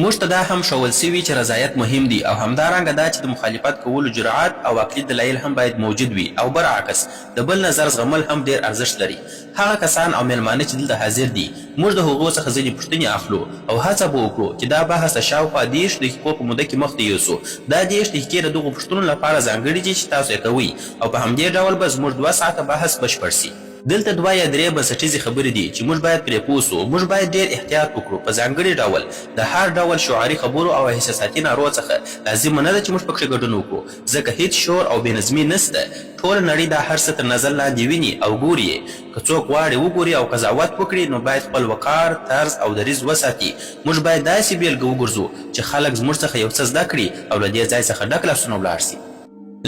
موږ ته دا هم ښوول سوي چې رضایت مهم دی او همدارنګه دا چې د مخالفت کولو جرأت او عقلي دلایل هم باید موجود وي او برعکس د بل نظر زغمل هم ډیر ارزښت لري. هغه کسان او میلمانه چې دلته حاضر دي موږ د هغو څخه ځینې پوښتنې اخلو او هڅه به وکړو چې دا بحث د شاوخوا 30 دقیقو په موده کې مخته یوسو. دا 30 دقیقې د دغو پوښتنو لپاره ځانګړي دي چې تاسو یې کوئ او په همدې ډول به زموږ 2 ساعته بحث بشپړ سي. دلته 2 یا 3 بنسټیزې خبرې دي چې موږ باید پرې پوه سو. موږ باید ډېر احتیاط وکړو په ځانګړي ډول د هر ډول شعاري خبرو او احساساتي نارو څخه. لازمه نه ده چې موږ پکښې ګډون وکړو ځکه هیڅ شور او بېنظمي نسته. ټوله نړۍ دا هر څه تر نظر لاندې ویني او ګوري یې. که څوک غواړي وګوري او قضاوت وکړي نو باید خپل وقار، طرز او دریځ وساتي. موږ باید داسې بیلګه وګرځو چې خلک زموږ څخه یو څه زده کړي او له دې ځای څخه ډک لاسونه ولاړ سي.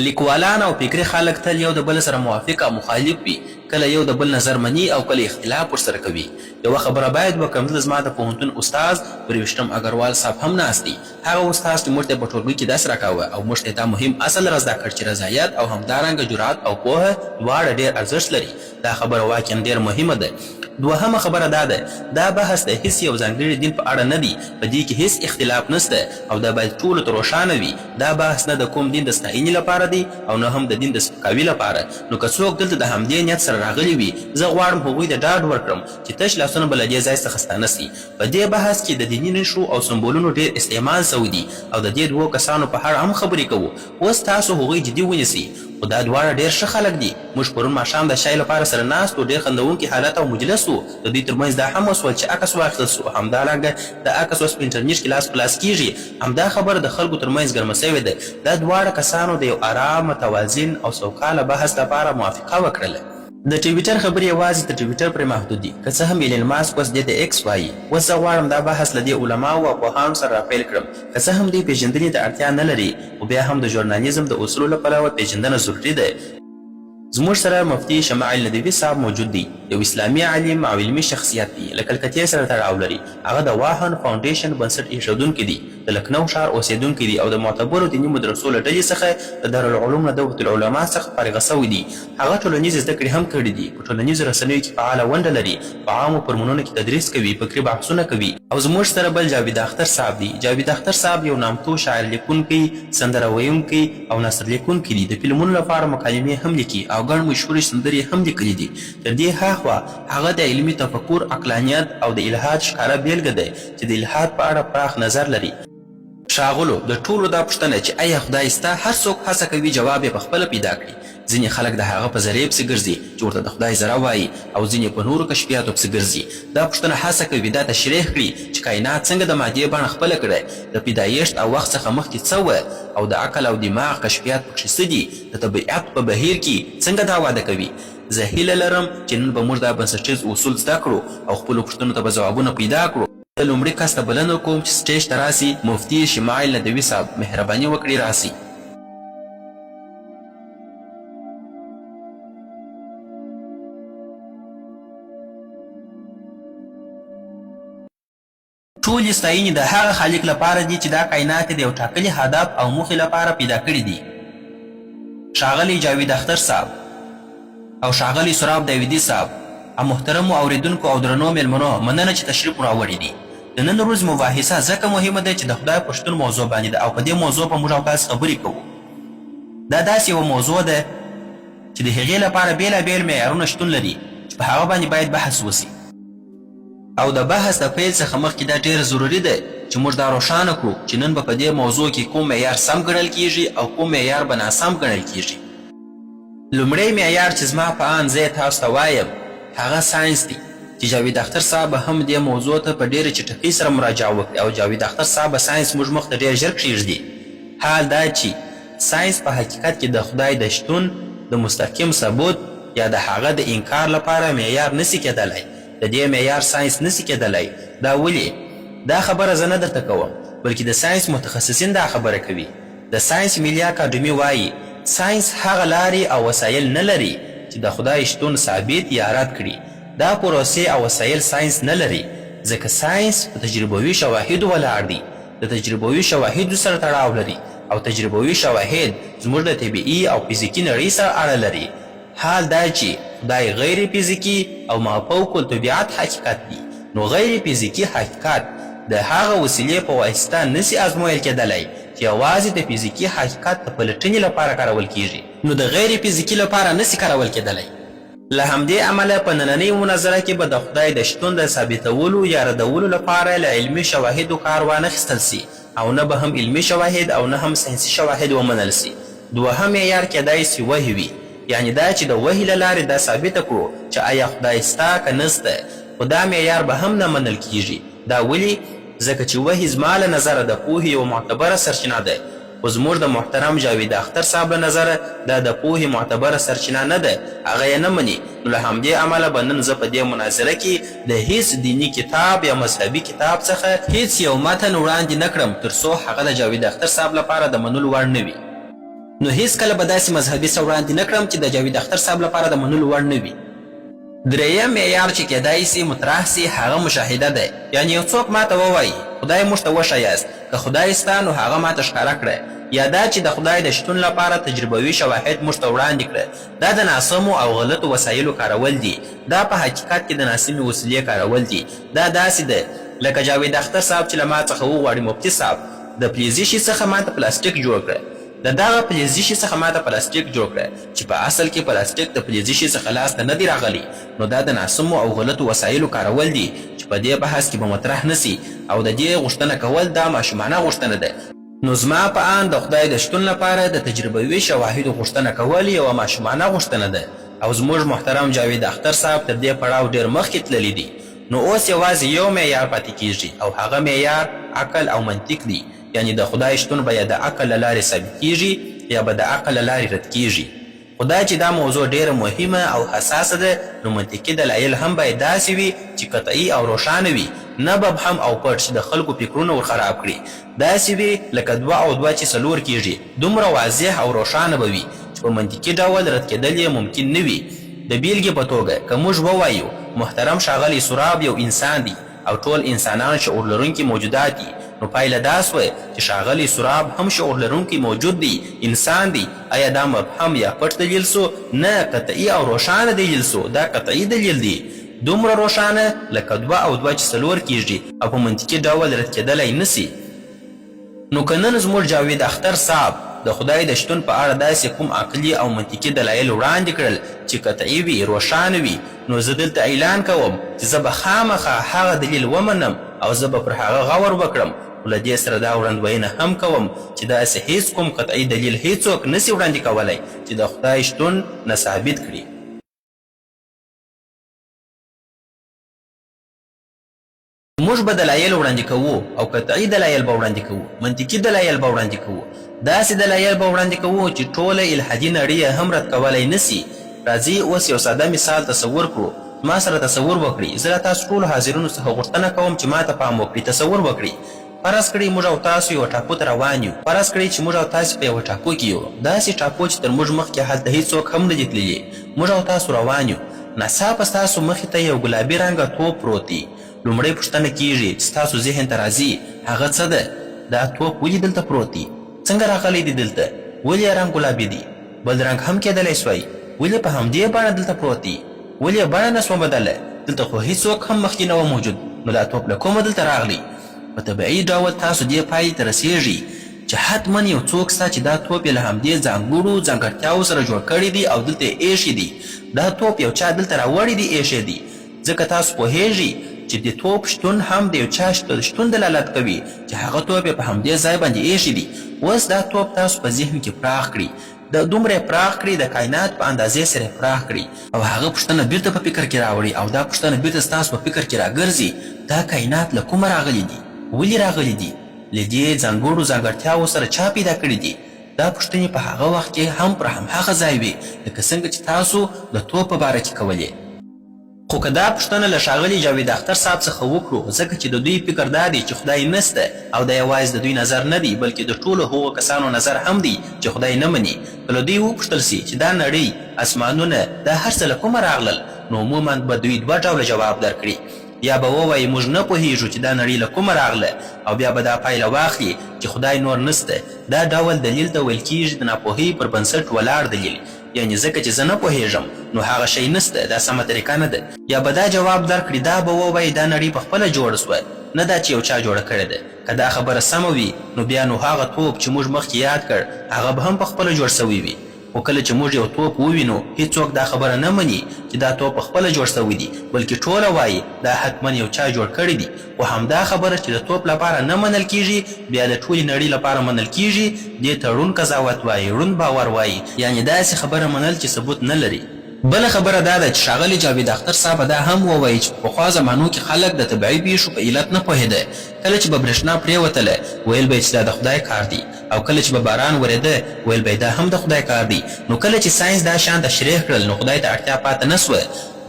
لیکوالان او فکري خلک تل یو د بل سره موافق او مخالف وي، کله یو د بل نظر مني او کله اختلاف ورسره کوي. یوه خبره باید وکړم، دلته زما د پوهنتون استاد پرویشتم اګروال صاحب هم ناست دی. هغه استاد چې موږ ته په ټولګي کې داسې راکاوه او موږ ته دا مهم اصل را زده کړ چې رضایت او همدارنګه جرأت او پوهه دواړه ډېر ارزښت لري. دا خبره واقعا ډېر مهمه ده. دوهمه خبره دا ده، دا بحث د هیڅ یو ځانګړي دین په اړه نه دی. په دې کې هیڅ اختلاف نشته او دا باید ټولو ته روښانه وي. دا بحث نه د کوم دین د ستاینې لپاره دی او نه هم د دین د سپکاوي لپاره. نو که څوک دلته د همدې نیت سره راغلي وي، زه غواړم هغوی ته ډاډ ورکړم چې تش لاسونه به له دې ځای څخه ستانه سي. په دې بحث کې د دیني نښو او سمبولونو ډېر استعمال سوی دی او د دې 2 کسانو په اړه هم خبرې کوو. اوس تاسو هغوی جدي ونیسئ. خو دا دواړه ډېر ښه خلک دي. موږ پرون ماښام د شای لپاره سره ناست وو، ډېر خندونکي حالت او مجلس وو. د دوی ترمنځ دا هم وسول چې عکس واخیستل سو. همدارنګه د عکس اوس په انټرنیټ کې لاس په لاس کیږي. همدا خبره د خلکو ترمنځ ګرمه سوې ده. دا دواړه کسانو د یو ارام، متوازن او سوکاله بحث لپاره موافقه وکړله. د ټویټر خبرې یوازې د ټویټر پرې محدود دي، که څه هم ایلن ماسک اوس دې ته ایکس وایي. اوس زه غواړم دا بحث له دې علماو او پوهانو سره راپیل کړم. که څه هم دوی پیژندنې ته اړتیا نه لري، خو بیا هم د ژورنالیزم د اصولو له پلوه پیژندنه ضروري ده. زموږ سره مفتي شمعل ندوي صاحب موجود دی. یو اسلامي عالم او علمي شخصیت دی. له کلکتې سره تړاو لري. هغه د واهن فاونډیشن بنسټ ایښودونکی دی. د لکنو ښار اوسیدونکی دی او د معتبرو دیني مدرسو له ډلې څخه د دارالعلوم له دولة العلماء څخه فارغه سوی دی. هغه ټولنیزې زده کړې هم کړي دي. په ټولنیزو رسنیو کې فعاله ونډه لري. په عامو فورمونو کې تدریس کوي، فکري بحثونه کوي. او زموږ سره بل جاوید اختر صاحب دی. جاوید اختر صاحب یو نامتو شاعر لیکونکی، سندره ویونکی او نثر لیکونکی دی. د فلمونو لپاره مکالمې هم لیکي او ګڼ مشهورې سندرې هم لیکلي دي. تر دې هاخوا هغه د علمي تفکر، عقلانیت او د الحاد ښکاره بیلګه دی چې د الحاد په اړه پراخ نظر لري. ښاغلو، د ټولو دا پوښتنه چې آیا خدای سته، هر څوک هڅه کوي جواب یې پخپله پیدا کړي. ځینې خلک د هغه په ذریعې پسې ګرځي چې ورته د خدای ذره وایي او ځینې په نورو کشفیاتو پسې ګرځي. دا پوښتنه هڅه کوي دا تشریح کړي چې کائنات څنګه د مادې بڼه خپله کړې، د پیدایښت او وخت څخه مخکې څه وه او د عقل او دماغ کشفیات پکښې څه دي، د طبیعت په بهیر کې څنګه دا واده کوي. زه هیله لرم چې نن به موږ دا بنسټیز اصول زده کړو او خپلو پوښتنو ته به ځوابونه پیدا کړو. د لومړي کس ته بلنه کوم چې سټیج ته راسي. مفتي شمعل ندوي صاحب، مهرباني وکړئ راسي. ټولې ستاینې د هغه خالق لپاره دي چې دا کائنات د یو ټاکلي هدف او موخې لپاره پیدا کړي دي. ښاغلی جاوید اختر صاحب او ښاغلی سراب داودي صاحب او محترمو اوریدونکو او درنو میلمنو، مننه چې تشریف مو راوړی دي. د نن ورځ مباحثه ځکه مهمه ده چې د خدای په شتون موضوع باندې ده او په دې موضوع په موږ او تاسو خبرې کوو. دا داسې یوه موضوع ده چې د هغې لپاره بېلابېل معیارونه شتون لري چې په هغه باندې باید بحث وسي. او د بحث د پیل څخه مخکې دا ډېر ضروري ده چې موږ دا روښانه کړو چې نن به په دې موضوع کې کوم معیار سم ګڼل کیږي او کوم معیار به ناسم ګڼل کیږي. لومړی معیار چې زما په آن زه تاسو ته وایم هغه ساینس دی چې جاوید اختر صاحب هم دې موضوع ته په ډېرې چټکۍ سره مراجعه وکړي او جاوید اختر صاحب ساینس موږ مخ ته ډېر ژر کښېږدي. حال دا چې ساینس په حقیقت کې د خدای د شتون د مستقیم ثبوت یا د هغه د انکار لپاره معیار نسي کېدلی. د دې معیار ساینس نسي کېدلی. دا ولې؟ دا خبره زه نه درته کوم بلکې د ساینس متخصصین دا خبره کوي. د ساینس ملي اکاډمي وایي ساینس هغه لارې او وسایل نه لري چې د خدای شتون ثابت یا رد کړي. دا پروسې او وسایل ساینس نه لري ځکه ساینس په تجربوي شواهدو ولاړ دی. د تجربوي شواهدو سره تړاو لري او تجربوي شواهد زموږ د طبیعي او فزیکي نړۍ سره اړه لري. حال دا چې خدای غیر فزیکي او ما فوق الطبیعت حقیقت دی، نو غیر فزیکي حقیقت د هغه وسیلې په واسطه نسي ازمویل کېدلی چې یوازې د فزیکي حقیقت د پلټنې لپاره کارول کیږي، نو د غیر فزیکي لپاره نسي کارول کېدلی. له همدې امله په نننۍ مناظره کې به د خدای د شتون د ثابتولو یا ردولو لپاره له علمي شواهدو کار وانخیستل سي، او نه به هم علمي شواهد او نه هم ساینسي شواهد ومنل سي. دوهم معیار کېدای سي وحی وي، یعنې دا چې د وحی له لارې دا ثابته کړو چې آیا خدای سته که نسته، خو دا معیار به هم نه منل کیږي. دا ولې؟ ځکه چې وحی زما له نظره د پوهې یوه معتبره سرچینه ده، خو زموږ د محترم جاوید اختر صاحب له نظره دا د پوهې معتبره سرچینه نه ده، هغه یې نه مني. نو له همدې امله به نن زه په دې مناظره کې د هیڅ دیني کتاب یا مذهبي کتاب څخه هیڅ یو متن وړاندې نه کړم تر څو هغه د جاوید اختر صاحب لپاره د منلو وړ نه وي. نو هیڅکله به داسې مذهبي څه وړاندې نه کړم چې د جاوید اختر صاحب لپاره د منلو وړ نه وي. دریم معیار چې کېدای سي مطرح سي هغه مشاهده ده، یعنې یو څوک ماته ووایي خدای موږ ته وښایاست، که خدای سته نو هغه ماته ښکاره کړه، یا دا چې د خدای د شتون لپاره تجربوي شواهد موږ ته وړاندې کړه. دا د ناسمو او غلطو وسایلو کارول دي، دا په حقیقت کې د ناسمې وسیلې کارول دي. دا داسې ده لکه جاوید اختر صاحب چې له ما څخه وغواړي مفتي صاحب د فلزي شي څخه ماته پلاستیک جوړ کړه، د دغه فلزي شي څخه ماته پلاستیک جوړ کړه چې په اصل کې پلاستیک د فلزي شي څخه لاسته نه دی راغلی. نو دا د ناسمو او غلطو وسایلو کارول دي چې په دې بحث کې به مطرح نسي، او د دې غوښتنه کول دا ماشومانه غوښتنه ده. نو زما په آن د خدای د شتون لپاره د تجربوي شواهدو غوښتنه کول یوه ماشومانه غوښتنه ده، او زموږ محترم جاوید اختر صاحب تر دې پړاو ډېر مخکې تللی دي. نو اوس یوازې یو معیار پاتې کیږي، او هغه معیار عقل او منطق دی، یعنې د خدای شتون به یا د عقل له لارې ثابت کیږي یا به د عقل له لارې رد کیږي. خو دا چې دا موضوع ډېره مهمه او حساسه ده، نو منطقي دلایل هم باید داسې وي چې قطعي او روښانه وي، نه مبهم او پټ چې د خلکو فکرونه ور خراب کړي. داسې وي لکه 2 او 2 چې 4 کیږي، دومره واضح او روښانه به وي چې په منطقي ډول رد کېدل یې ممکن نه وي. د بیلګې په توګه که موږ ووایو محترم ښاغلی سراب یو انسان دی او ټول انسانان شعور لرونکي موجودات دي، نو پایله دا سوه چې ښاغلی سراب هم شعور لرونکی موجود دی، انسان دی. آیا دا مبهم یا پټ دلیل سو؟ نه، قطعي او روښانه دلیل سو. دا قطعي دلیل دی، دومره روښانه لکه 2 او 2 چې 4 کیږي او په منطقي ډول رد کېدلی نسي. نو که نن زموږ جاوید اختر صاحب د خدای د شتون په اړه داسې کوم عقلي او منطقي دلایل وړاندې کړل چې قطعي وي، روښانه وي، نو زه دلته اعلان کوم چې زه به خامخا هغه دلیل ومنم او زه به پر هغه غور وکړم. خو له دې سره دا وړاندوینه هم کوم چې داسې هیڅ کوم قطعي دلیل هیڅوک نسي وړاندې کولی چې د خدای شتون نه ثابت کړي. موږ به دلایل وړاندې کوو او قطعي دلایل به وړاندې کوو، منطقي دلایل به وړاندې کوو، داسې دلایل به وړاندې کوو چې ټوله الحادي نړۍ هم رد کولی نسي. راځئ اوس یو ساده مثال تصور کړو. ما سره تصور وکړئ، زه له تاسو ټولو حاضرینو څخه غوښتنه کوم چې ما ته پام وکړئ. تصور وکړئ فرض کړئ موږ او تاسو یو ټاپو ته روان یو. فرض کړئ چې موږ او تاسو په یوه ټاپو کې یو، داسې ټاپو چې تر موږ مخکې هلته هیڅوک هم نه دي تللي. موږ او تاسو روان یو، ناڅاپه ستاسو مخې ته یو ګلابي رنګه توپ پروت دی. لومړی پوښتنه کیږي چې ستاسو ذهن ته راځي هغه څه ده؟ دا توپ ولې دلته پروت دی؟ څنګه راغلی دی دلته؟ ولې یې رنګ ګلابي دی؟ بل رنګ هم کېدلی سوی، ولې په همدې بڼه دلته پروت دی؟ ولې بڼه نه سوه بدله؟ دلته خو هیڅوک هم مخکې نه و موجود، نو دا توپ له کومه دلته راغلی؟ په طبیعي ډول تاسو دې پایلې ته رسیږئ چې حتما یو څوک سته چې دا توپ یې له همدې ځانګړو ځانګړتیاوو سره جوړ کړی دی او دلته یې ایښی دی. دا توپ یو چا دلته راوړی دی، ایښی دی. ځکه تاسو پوهیږئ چې د توپ شتون هم د یو چا شتون دلالت کوي چې هغه توپ یې په همدې ځای باندې ایښی دی. اوس دا توپ تاسو په ذهن کې پراخ کړي، د دومره پراخ کړي د کائنات په اندازې سره پراخ کړي، او هغه پوښتنه بیرته په فکر کې راوړي، او دا پوښتنه بیرته ستاسو په فکر کې راګرځي دا کائنات له کومه راغلي دي؟ ولې راغلي دي؟ له دې ځانګړو ځانګړتیاوو سره چا پیدا کړي دي؟ دا پوښتنې په هغه وخت کې هم پر همهغه ځای وي لکه څنګه چې تاسو د توپ په باره کې کولې. خو که دا پوښتنه له ښاغلي جاوید اختر صاحب څخه وکړو، ځکه چې د دوی فکر دا دی چې خدای نسته، او دا یوازې د دوی نظر نه دی بلکې د ټولو هغو کسانو نظر هم دی چې خدای نه مني. که له دوی وپوښتل سي چې دا نړۍ، اسمانونه، دا هر څه له کومه راغلل، نو عموما به دوی 2 ډوله جواب درکړي. یا به ووایي موږ نه پوهیږو چې دا نړۍ له کومه راغله، او بیا به دا پایله واخلي چې خدای نور نسته. دا ډول دلیل ته ویل کیږي د ناپوهۍ پر بنسټ ولاړ دلیل، یعنې ځکه چې زه نه پوهیږم نو هغه شی نسته، دا سمه طریقه نه ده. یا به دا جواب درکړي، دا به ووایي دا نړۍ په خپله جوړه سوه، نه دا چې یو چا جوړه کړې ده. که دا خبره سمه وي نو بیا نو هغه توپ چې موږ مخکې یاد کړ هغه به هم پخپله جوړ سوی وي. خو کله چې موږ یو توپ ووینو هیڅوک دا خبره نه مني چې دا توپ پخپله جوړ سوی دی، بلکې ټوله وایي دا حتما یو چا جوړ کړی دی. خو همدا خبره چې د توپ لپاره نه منل کیږي بیا د ټولې نړۍ لپاره منل کیږي، دې ته ړوند قضاوت وایي، ړوند باور وایي، یعنې داسې خبره منل چې ثبوت نه لري. بله خبره دا ده چې ښاغلي جاوید اختر صاحب دا هم ووایي چې په پخوا زمانو کې خلک د طبیعي پیښو په علت نه پوهېده. کله چې به برېښنا پرېوتله ویل به یې چې دا د خدای کار دی، او کله چې به باران ورېده ویل به یې دا هم د خدای کار دی. نو کله چې ساینس دا شیان تشریح کړل نو خدای ته اړتیا پاته نه سوه.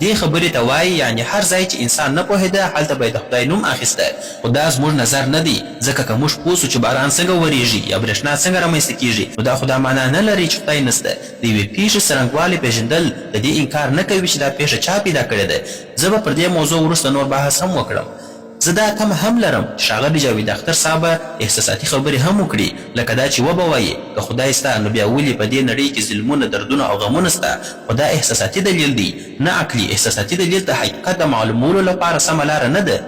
دې خبرې ته وایي یعنې هر ځای چې انسان نه پوهېده هلته به یې د خدای نوم اخیسته. خو دا زموږ نظر نه دی، ځکه که موږ پوه سو چې باران څنګه ورېږي یا برېښنا څنګه رامنځته کېږي نو دا خو دا معنا نه لري چې خدای نسته. د یوې پیښې څرنګوالی پېژندل د دې انکار نه کوي چې دا پیښه چا پیدا کړې ده. زه به پر دې موضوع وروسته نور بحث هم وکړم. زه دا تمه هم لرم چې ښاغلي جاوید اختر صاحب احساساتي خبرې هم وکړي، لکه دا چې وبه وایي که خدای سته نو بیا ولې په دې نړۍ کې ظلمونه، دردونه او غمونه سته. خو دا احساساتي دلیل دی، نه عقلي. احساساتي دلیل د حقیقت د معلومولو لپاره سمه لاره نه ده.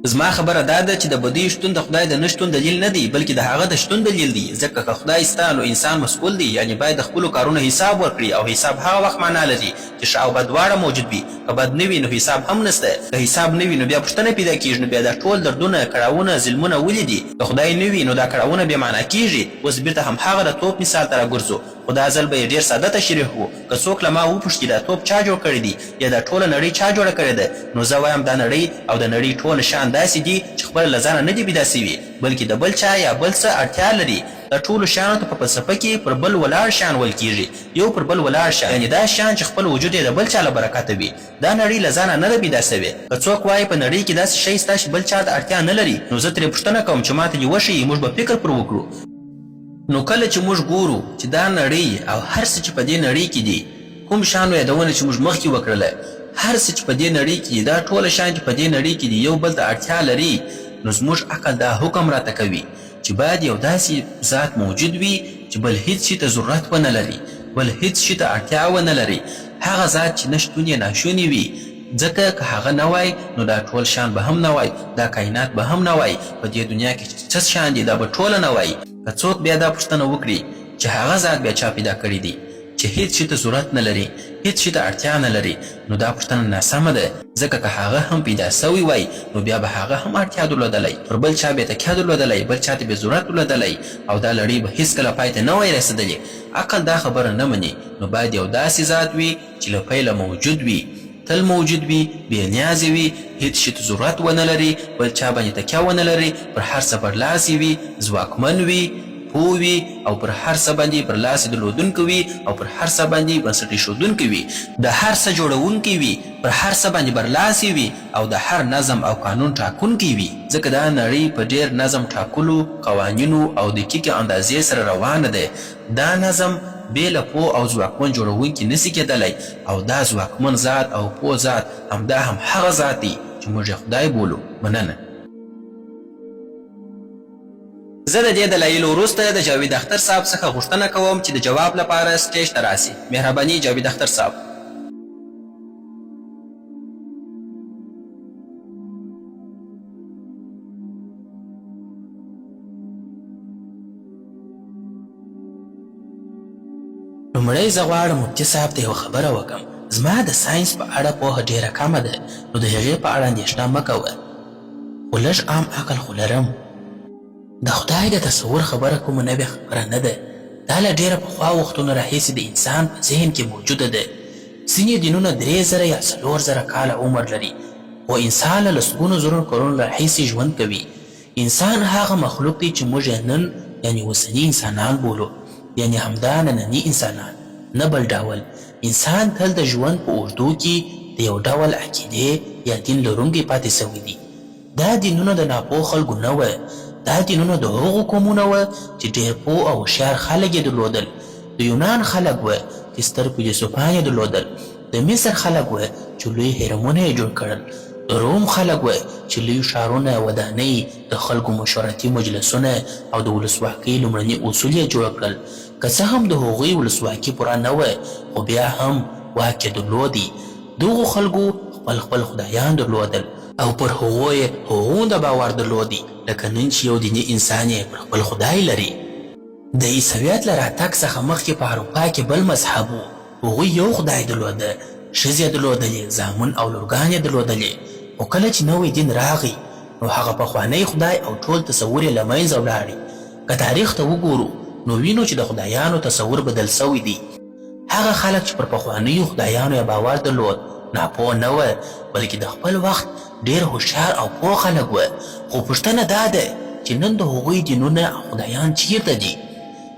زما خبره دا ده چې د بدۍ شتون د خدای د نه شتون دلیل نه دی، بلکې د هغه د شتون دلیل دی. ځکه که خدای سته نو انسان مسؤل دی، یعنې باید د خپلو کارونو حساب ورکړي، او حساب هغه وخت معنا لري چې ښه او بد دواړه موجود وي. که بد نه وي نو حساب هم نسته، که حساب نه وي نو بیا پوښتنه پیدا کېږي نو بیا دا ټول دردونه، کړاوونه، ظلمونه ولې دي؟ که خدای نه وي نو دا کړاوونه بې معنا کېږي. اوس بېرته همهغه د توپ مثال ته راګرځو، خو دا ځل به یې ډېر ساده تشریح و. که څوک له ما وپوښتي دا توپ چا جوړ کړی دی یا دا ټوله نړۍ چا جوړه کړې ده، نو زه وایم دا نړۍ او د نړۍ ټول شیان داسې دي چې خپله له ځانه نه دي پیدا سوي، بلکې د بل چا یا بل څه اړتیا لري. د ټولو شیانو ته په فلسفه کې پر بل ولاړ شیان ویل کېږي، یو پر بل ولاړ شیان، یعنې دا شیان چې خپل وجود یې د بل چا له برکته وي. دا نړۍ له ځانه نه ده پیدا سوې. که څوک وایي په نړۍ کې داسې شی سته چې بل چا د اړتیا نه لري، نو زه ترې پوښتنه کوم چې ما ته دې وښیي، موږ به فکر پر وکړو. نو کله چې موږ ګورو چې دا نړۍ او هر څه چې په دې نړۍ کې دي، کوم شیانو یادونه چې موږ مخکې وکړله، هر څه چې په دې نړۍ کې دي، دا ټوله شیان چې په دې نړۍ کې دي یو بل ته اړتیا لري. نو زموږ عقل دا حکم راته کوي چې باید یو داسې ذات موجود وي چې بل هیڅ شي ته ضرورت ونه لري، بل هیڅ شي ته اړتیا ونه لري. هغه ذات چې نه شتون یې ناشونی وي، ځکه که هغه نه وای نو دا ټول شیان به هم نه وای، دا کائنات به هم نه وای، په دې دنیا کې چې څه شیان دي دا به ټوله نه وای. که څوک بیا دا پوښتنه وکړي چې هغه ذات بیا چا پیدا کړی دی چې هیڅ شي ته ضرورت نه لري، هیڅ شي ته اړتیا نه لري، نو دا پوښتنه ناسمه ده. ځکه که هغه هم پیدا سوی وای نو بیا به هغه هم اړتیا درلودلی، پر بل چا به تکیه درلودلی، بل چا ته به ضرورت درلودلی، او دا لړۍ به هیڅکله پای ته نه وای رسېدلې. عقل دا خبره نه مني. نو باید یو داسې ذات وي چې له پیله موجود وي، تل موجود وي، بې نیازې وي، هیڅ شي ته ضرورت ونه لري، بل چا باندې تکیه ونه لري، پر هر څه برلاسې وي، ځواکمن وي، پوه وي، او پر هر څه باندې برلاسې درلودونکی وي، او پر هر څه باندې بنسټ ایښودونکی وي، د هر څه جوړونکی وي، پر هر څه باندې برلاسې وي، او د هر نظم او قانون ټاکونکی وي. ځکه دا نړۍ په ډېر نظم ټاکلو، قوانینو او دقیقې اندازې سره روانه ده. دا نظم بې له پوه او ځواکمن جوړونکي نسي کېدلی، او دا ځواکمن ذات او پوه ذات همدا هم هغه ذات دی چې موږ یې خدای بولو. مننه. زه د دې دلایلو وروسته د جاوید اختر صاحب څخه غوښتنه کوم چې د جواب لپاره سټیج ته راسي. مهرباني جاوید اختر صاحب. لومړی زه غواړم مفتي صاحب ته یوه خبره وکړم. زما د ساینس په اړه پوهه ډېره کمه ده، نو د هغې په اړه اندېښنه مه کوه، خو لږ عام عقل خو لرم. د خدای د تصور خبره کومه نوې خبره نه ده. دا له ډېره پخوا وختونو راهیسې د انسان په ذهن کې موجوده ده. ځینې دینونه 3000 یا 4000 کاله عمر لري، خو انسان له لسګونو زرو کلونو راهیسې ژوند کوي. انسان هغه مخلوق دی چې موږ یې نن یعنې اوسني انسانان بولو، یعنې همدا ننني انسانان، نه بل ډول. انسان تل د ژوند په اوږدو کې د یو ډول عقیدې یا دین لرونکی پاتې سوی دی. دا دینونه د ناپوه خلکو نه وه، دا دینونه د هغو قومونه وه چې ډېر پوه او هوښیار خلک یې درلودل. د یونان خلک وه چې ستر فیلسوفان یې درلودل، د مصر خلک وه چې لوی هرمونه یې جوړ کړل، د روم خلک وه چې لوی ښارونه، ودانۍ، د خلکو مشورتي مجلسونه او د ولسواکۍ لومړني اصول یې جوړ کړل. که څه هم د هغوی ولسواکي پوره نه وه، خو بیا هم واک یې درلودی. دغو خلکو خپل خدایان درلودل، او پر هغو یې هغومره باور درلودی لکه نن چې یو دیني انسان یې پر خپل خدای لري. د عیسویت له راتګ څخه مخکې په اروپا کې بل مذهب و. هغوی یو خدای درلوده، ښځې یې درلودلې، زامن او لورګان یې درلودلې. خو کله چې نوی دین راغی نو هغه پخوانی خدای او ټول تصور یې له منځه ولاړې. که تاریخ ته وګورو نو وینو چې د خدایانو تصور بدل سوی دی. هغه خلک چې پر پخوانیو خدایانو یې باور درلود ناپوه نه وه، بلکې د خپل وخت ډېر هوښیار او پوه خلک وه. خو پوښتنه دا ده چې نن د هغوی دینونه او خدایان چیرته دي؟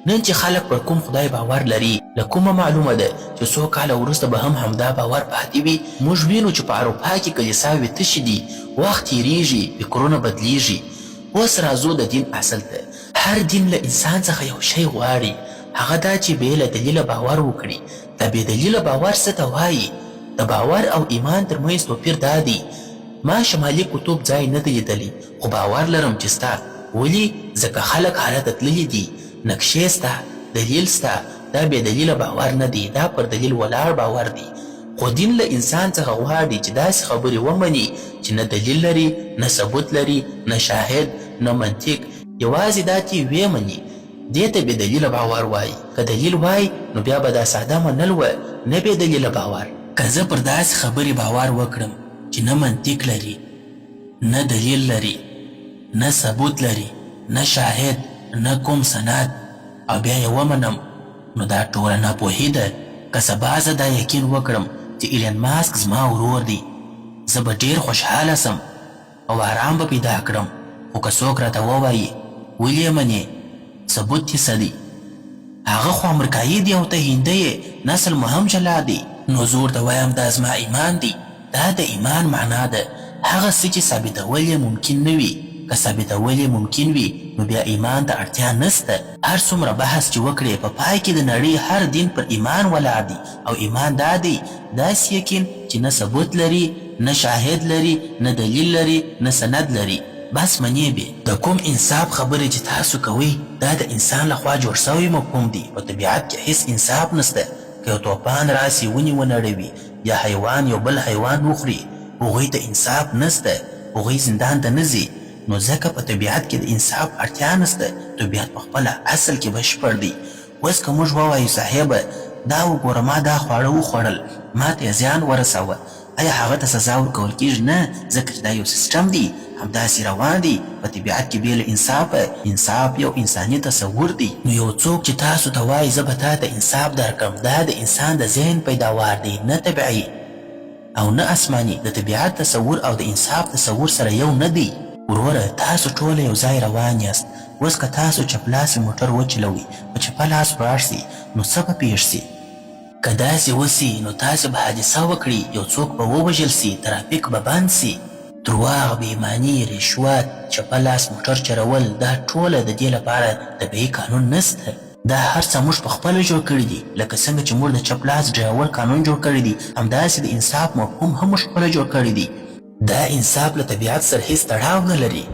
نن چې خلک پر کوم خدای باور لري له کومه معلومه ده چې څو کاله وروسته به هم همدا باور پاتې وي؟ موږ وینو چې په اروپا کې کلیساوې تشې دي، وخت تېرېږي، فکرونه بدلیږي. اوس راځو د دین اصل ته. هر دین له انسان څخه یو شی غواړي، هغه دا چې بې له دلیله باور وکړي. د بې دلیله باور څه ته وایي؟ د باور او ایمان ترمنځ توپیر دا دی. ما شمالي قطب ځای نه دی لیدلی، خو باور لرم چې ستا. ولې؟ ځکه خلک هلته تللي دي. نقشې ستا، دلیل ستا. دا بې دلیله باور نه دی، دا پر دلیل ولاړ باور دی. خو دین له انسان څخه غواړي چې داسې خبرې ومني چې نه دلیل لري، نه ثبوت لري، نه شاهد، نه منطق، یوازې دا چې ویې مني. دې ته بې دلیله باور وایي. که دلیل وای نو بیا به دا ساده منل وه، نه بې دلیله باور. که زه پر داسې خبرې باور وکړم چې نه منطق لري، نه دلیل لري، نه ثبوت لري، نه شاهد، نه کوم سند، او بیا یې ومنم، نو دا ټوله ناپوهي ده. که سبا زه دا یقین وکړم چې ایلن ماسک زما ورور دی، زه به ډېر خوشحاله سم او آرام به پیدا کړم. خو که څوک راته ووایي ولې یې منې، ثبوت یې څه دی؟ هغه خو امریکایي دی او ته هندی یې، نسل مو هم جلا دی. نو زه ورته وایم دا زما ایمان دی. دا د ایمان معنا ده هغه څه چې ثابتول یې ممکن نه وي. که ثابتول یې ممکن وي نو بیا ایمان ته اړتیا نسته. هر څومره بحث چې وکړې په پای کې د نړۍ هر دین پر ایمان ولاړ دی، او ایمان دا دی داسې یقین چې نه ثبوت لري، نه شاهد لري، نه دلیل لري، نه سند لري، بس منې به. د کوم انصاف خبرې چې تاسو کوئ دا د انسان لخوا جوړ سوی مفهوم دی. په طبیعت کې هیڅ انصاف نسته. که یو توپان راسي ونې ونړوي یا حیوان یو بل حیوان وخوري، هغوی ته انصاف نسته، هغوی زندان ته نه ځي. نو ځکه په طبیعت کې د انصاف اړتیا نسته. طبیعت په خپله اصل کې بشپړ دی. اوس که موږ ووایو صاحبه دا وګوره ما دا خواړه وخوړل، ما ته یې زیان ورسوه، آیا هغه ته سزا ورکول کېږي؟ نه، ځکه چې دا یو سیسټم دی، همداسې روان دی. په طبیعت کې بې له انصافه، انصاف یو انساني تصور دی. نو یو څوک چې تاسو ته وایي زه به تا ته انصاف درکړم، دا د انسان د ذهن پیداوار دی، نه طبیعي او نه آسماني. د طبیعت تصور او د انصاف تصور سره یو نه دی. وروره تاسو ټوله یو ځای روان یاست. اوس که تاسو چپلاسې موټر وچلوئ، په چپه لاس ولاړ سئ، نو څه به پېښ سي؟ که داسې وسي نو تاسې به حادثه وکړي، یو څوک به ووژل سي، ترافیک به بند سي. درواغ، بېایماني، رشوت، چپه لاس موټر چلول، دا ټوله د دې لپاره طبیعي قانون نسته. دا هر څه موږ په خپله جوړ کړي دي. لکه څنګه چې موږ د چپ لاس ډرایور قانون جوړ کړی دی، همداسې د انصاف مفهوم هم موږ خپله جوړ کړی دی. دا انصاف له طبیعت سره هیڅ تړاو نه لري.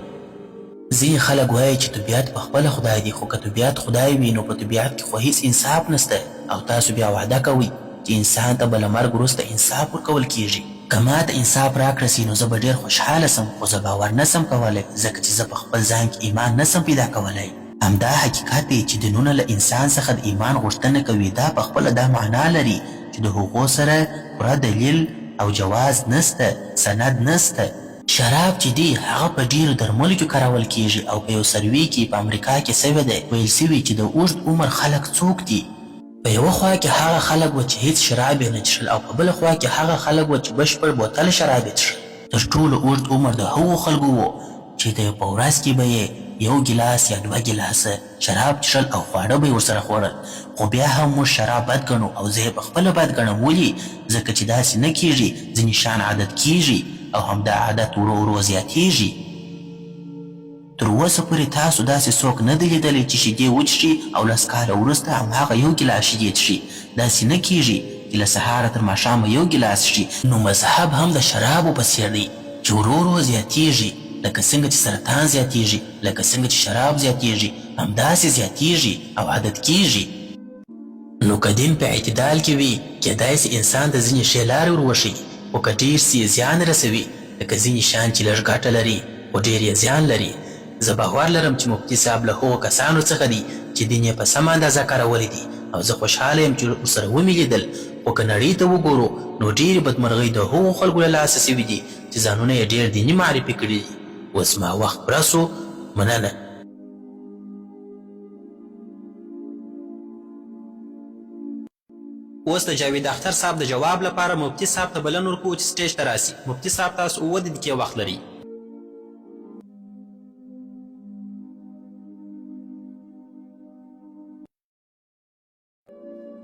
ځینې خلک وایي چې طبیعت په خپله خدای دی، خو که طبیعت خدای وي نو په طبیعت کې خو هیڅ انصاف نسته. او تاسو بیا وعده کوئ چې انسان ته به له مرګ وروسته انصاف ورکول کیږي. که ما ته انصاف راکړه سي نو زه به ډېر خوشحاله سم، خو زه باور نسم کولی، ځکه چې زه په خپل ځان کې ایمان نسم پیدا کولی. همدا حقیقت دی چې دینونه له انسان څخه د ایمان غوښتنه کوي. دا په خپله دا معنا لري چې د هغو سره پوره دلیل او جواز نسته، سند نسته. شراب چې دی هغه په ډیرو درملو کې کارول کیږي، او په یو سروي کې په امریکا کې سوی دی ویل سوي چې د اوږد عمر خلک څوک دي. په یوه خوا کې هغه خلک و چې هیڅ شراب یې نه څښل، او په بله خوا کې هغه خلک و چې بشپړ بوتل شراب یې څښل. تر ټولو اوږد عمر د هغو خلکو و چې د په ورځ کې به یې یو ګیلاس یا 2 ګیلاسه شراب څښل او خواړه به یې ورسره خوړل. خو بیا هم موږ شراب بد ګڼو، او زه یې په خپله بد ګڼم. ولې؟ ځکه چې داسې نه کیږي. ځینې شیان عادت کیږي او همدا عادت ورو ورو زیاتیږي. تر اوسه پورې تاسو داسې څوک نه دی لیدلی چې شیدې وڅښي او 10 کاله وروسته هماغه یو ګیلاس شیدې څښي. داسې نه کیږي چې له سهاره تر ماښامه یو ګیلاس څښي. نو مذهب هم د شرابو په څېر دی چې ورو ورو زیاتیږي. لکه څنګه چې سرطان زیاتیږي، لکه څنګه چې شراب زیاتیږي، همداسې زیاتیږي او عادت کیږي. نو که دین په اعتدال کې وي، کیدای سي انسان د ځینې ښې لارې ور وښیي، خو که ډېر سي زیان رسوي. لکه ځینې شیان چې لږ ګټه لري خو ډېر یې زیان لري. زه باور لرم چې مفتي صاحب له هغو کسانو څخه دی چې دین یې په سمه اندازه کارولی دی او زه خوشحاله یم چې ورسره ومې لیدل. خو که نړۍ ته وګورو نو ډېرې بدمرغۍ د هغو خلکو له لاسه سوي دي چې ځانونه یې ډېر دیني معرفي کړي دي. اوس ما وخت پوره سو. مننه. اوس د جاوید اختر صاحب د جواب لپاره مفتي صاحب ته بلنه ورکوو چې سټیج ته راسي. مفتي صاحب تاسو 7 دقیقې وخت لري.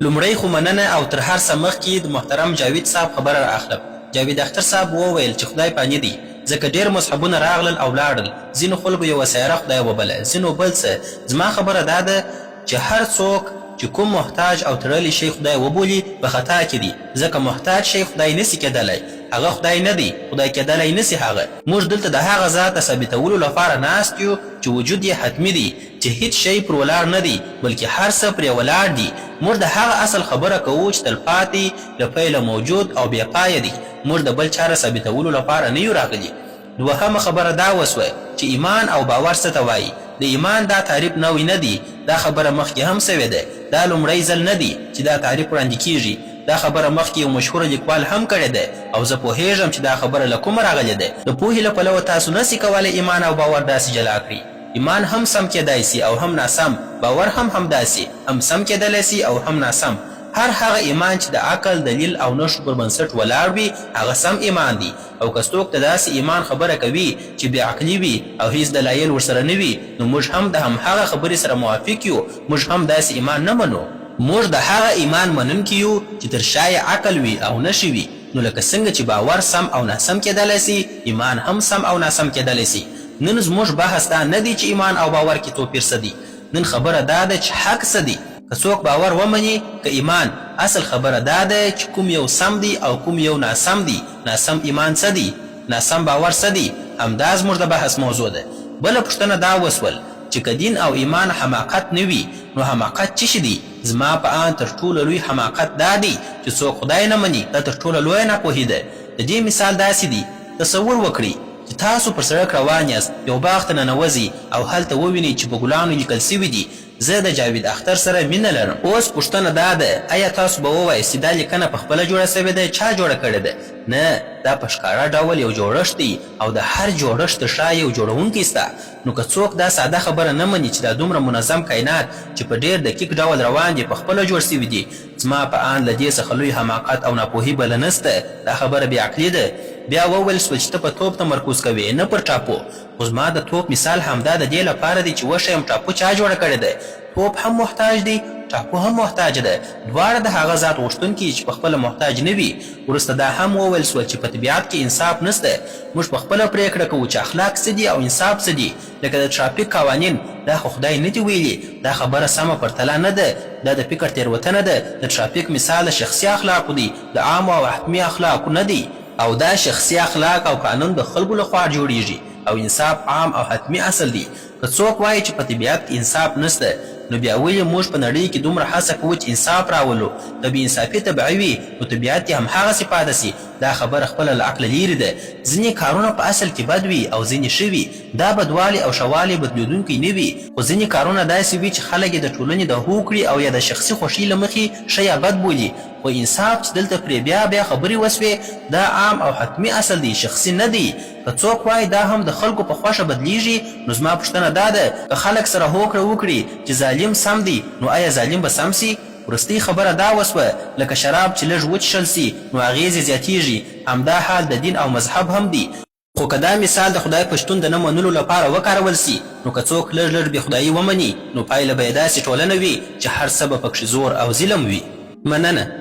لومړی خو مننه او تر هر څه مخکې د محترم جاوید صاحب خبره را اخلم. جاوید اختر صاحب وویل چې خدای پانی دی ځکه ډېر مذهبونه راغلل او لاړل. ځینو خلکو یوه سیاره خدای وبله، ځینو بل څه. زما خبره دا ده چې هر څوک چې کوم محتاج او تړلی شی خدای وبولي په خطا کې دي، ځکه محتاج شی خدای نسي کېدلی، هغه خدای نه دی، خدای کېدلی نسي هغه. موږ دلته د هغه ذات د ثابتولو لپاره ناست یو چې وجود یې حتمي دی، چې هیڅ شی پر ولاړ نه دی بلکې هر څه پرې ولاړ دي. موږ د هغه اصل خبره کوو چې تلپاتې له پیله موجود او بې پایه دی. موږ د بل چاره ثابتولو لپاره نه یو راغلي. دوهمه خبره دا وسوه چې ایمان او باور څه ته وایي. د ایمان دا تعریف نوی نه دی، دا خبره مخکې هم سوې ده. دا لومړی ځل نه دی چې دا تعریف وړاندې کیږي. دا خبره مخکې یو مشهوره لیکوال هم کړې ده او زه پوهیږم چې دا خبره له کومه راغلې ده. د پوهې له پلوه تاسو نسي کولی ایمان او باور داسې جلا کړئ. ایمان هم سم کېدای سي او هم ناسم، باور هم همداسې هم سم کېدلی سي او هم ناسم. هر هغه ایمان چې د عقل، دلیل او نښو پر بنسټ ولاړ وي هغه سم ایمان دی. او که څوک د داسې ایمان خبره کوي چې بې عقلي وي او هیڅ دلایل ورسره نه وي نو موږ هم د همهغه خبرې سره موافق یو. موږ هم داسې ایمان نه منو. موږ د هغه ایمان منونکي یو چې تر شا یې عقل وي او نښې وي. نو لکه څنګه چې باور سم او ناسم کېدلی سي، ایمان هم سم او ناسم کېدلی سي. نن زموږ بحث دا نه دی چې ایمان او باور کې توپیر څه دی. نن خبره دا ده چې حق څه دی. که څوک باور ومني که ایمان، اصل خبره دا ده چې کوم یو سم دی او کوم یو ناسم دی. ناسم ایمان څه دی، ناسم باور څه دی، همدا زموږ د بحث موضوع ده. بله پوښتنه دا وسول چې که دین او ایمان حماقت نه وي نو حماقت څه شي دی؟ زما په آن تر ټولو لوی حماقت دا دی چې څوک خدای نه مني. دا تر ټولو لویه ناپوهي ده. د دې مثال داسې دی، تصور وکړئ چې تاسو پر سړک روان یاست، یو باغ ته ننوځئ او هلته ووینئ چې په ګلانو لیکل سوي دي زه د جاوید اختر سره مینه لرم. اوس پوښتنه دا ده آیا تاسو به ووایئ چې دا لیکنه په خپله جوړه سوې ده؟ چا جوړه کړې ده؟ نه، دا په ښکاره ډول یو جوړښت دی او د هر جوړښت تر شا یو جوړونکی سته. نو که څوک دا ساده خبره نه مني چې دا دومره منظم کائنات چې په ډېر دقیق ډول روان دي په خپله جوړ سوي دي، زما په آن له دې څخه لوی حماقت او ناپوهي بله نسته. دا خبره بېعقلي ده. بیا وویل سول چې ته په توپ تمرکز کوې نه پر ټاپو. خو زما د توپ مثال همدا د دې لپاره دی چې وښیم ټاپو چا جوړه کړې ده. توپ هم محتاج دی، ټاپو هم محتاج ده. دواړه د هغه ذات غوښتونکي چې په خپله محتاج نه وي. وروسته دا هم وویل سول چې په طبیعت کې انصاف نسته. موږ په خپله پرېکړه کوو چې اخلاق څه دي او انصاف څه دي. لکه د ټرافیک قوانین، دا خو خدای نه دي ویلي. دا خبره سمه پرتله نه ده، دا د فکر تېروتنه ده. د ټرافیک مثال د شخصي اخلاقو دی، د عامو او حتمي اخلاقو نه دی. او دا شخصي اخلاق او قانون د خلکو لخوا جوړیږي او انصاف عام او حتمي اصل دی. که څوک وایي چې په طبیعت کې انصاف نسته نو بیا ولې موږ په نړۍ کې دومره هڅه کوو چې انصاف راولو؟ که بې انصافي طبیعي وي نو طبیعت یې همهغسې پاته سي. دا خبره خپله له عقله لیرې ده. ځینې کارونه په اصل کې بد وي او ځینې ښه وي. دا بدوالی او ښهوالی بدلېدونکی نه وي. خو ځینې کارونه داسې وي چې خلک یې د ټولنې د هوکړې او یا د شخصي خوښۍ له مخې ښه یا بد بولي. خو انصاف چې دلته پرې بیا بیا خبرې وسوې دا عام او حتمي اصل دی، شخصي نه دی. که څوک وایي دا هم د خلکو په خوښه بدلیږي نو زما پوښتنه دا ده که خلک سره هوکړه وکړي چې ظالم سم دی نو آیا ظالم به سم سي؟ وروستۍ خبره دا وسوه لکه شراب چې لږ وڅښل سي نو اغېز یې زیاتیږي. همدا حال د دین او مذهب هم دی. خو که دا مثال د خدای په شتون د نه منلو لپاره وکارول سي نو که څوک لږ لږ بې خدایي ومني نو پایله به یې داسې ټولنه وي چې هر څه به پکښې زور او ظلم وي. مننه.